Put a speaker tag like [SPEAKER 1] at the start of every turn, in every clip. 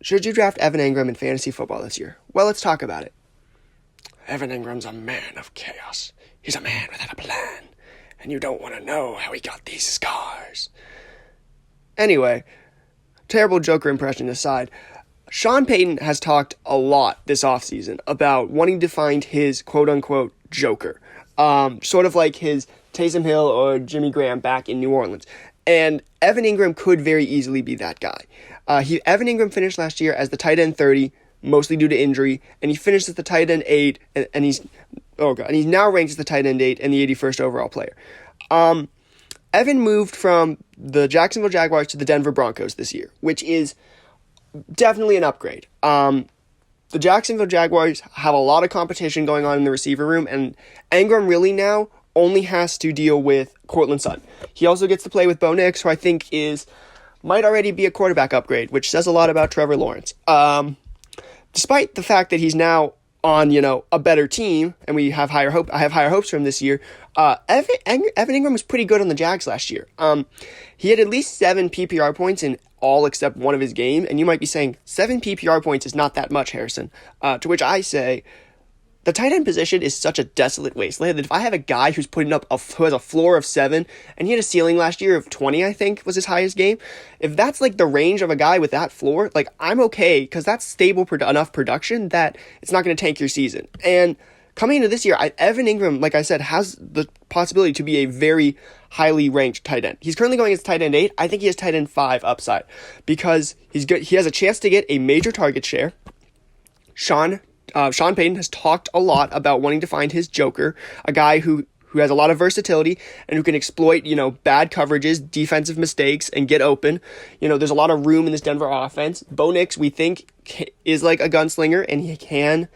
[SPEAKER 1] Should you draft Evan Engram in fantasy football this year? Well, let's talk about it. Evan Engram's a man of chaos. He's a man without a plan. And you don't want to know how he got these scars. Anyway, terrible Joker impression aside, Sean Payton has talked a lot this offseason about wanting to find his quote-unquote Joker. Sort of like his Taysom Hill or Jimmy Graham back in New Orleans. And Evan Engram could very easily be that guy. Evan Engram finished last year as the tight end 30, mostly due to injury, and he finished as the tight end 8, and he's now ranked as the tight end 8 and the 81st overall player. Evan moved from the Jacksonville Jaguars to the Denver Broncos this year, which is definitely an upgrade. The Jacksonville Jaguars have a lot of competition going on in the receiver room, and Engram really now only has to deal with Courtland Sutton. He also gets to play with Bo Nix, who I think might already be a quarterback upgrade, which says a lot about Trevor Lawrence. Despite the fact that he's now on, a better team, and I have higher hopes for him this year, Evan Engram was pretty good on the Jags last year. He had at least 7 PPR points in all except one of his games, and you might be saying, 7 PPR points is not that much, Harrison. To which I say, the tight end position is such a desolate wasteland that if I have a guy who has a floor of 7, and he had a ceiling last year of 20, I think, was his highest game, if that's like the range of a guy with that floor, like, I'm okay, because that's stable enough production that it's not going to tank your season. And coming into this year, Evan Engram, like I said, has the possibility to be a very highly ranked tight end. He's currently going as tight end 8. I think he has tight end 5 upside because he's good. He has a chance to get a major target share. Sean Payton has talked a lot about wanting to find his Joker, a guy who has a lot of versatility and who can exploit, bad coverages, defensive mistakes, and get open. There's a lot of room in this Denver offense. Bo Nix, we think, is like a gunslinger, and he can,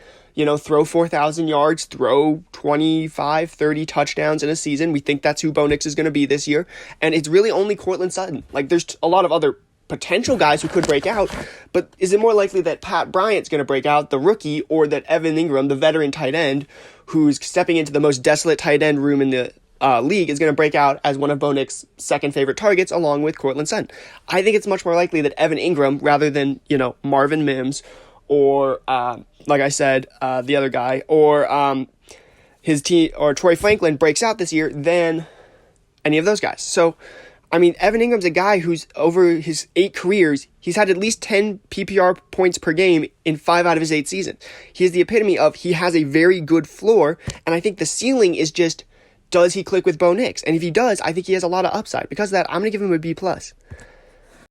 [SPEAKER 1] throw 4,000 yards, throw 25, 30 touchdowns in a season. We think that's who Bo Nix is going to be this year. And it's really only Courtland Sutton. Like, there's a lot of other potential guys who could break out, but is it more likely that Pat Bryant's going to break out, the rookie, or that Evan Engram, the veteran tight end, who's stepping into the most desolate tight end room in the league, is going to break out as one of Bo Nix's second favorite targets along with Courtland Sutton? I think it's much more likely that Evan Engram, rather than, Marvin Mims, or, like I said, the other guy, or his team, or Troy Franklin breaks out this year than any of those guys. So, Evan Ingram's a guy who's, over his 8 careers, he's had at least 10 PPR points per game in 5 out of his 8 seasons. He is the epitome of, he has a very good floor, and I think the ceiling is just, does he click with Bo Nix? And if he does, I think he has a lot of upside. Because of that, I'm going to give him a B+.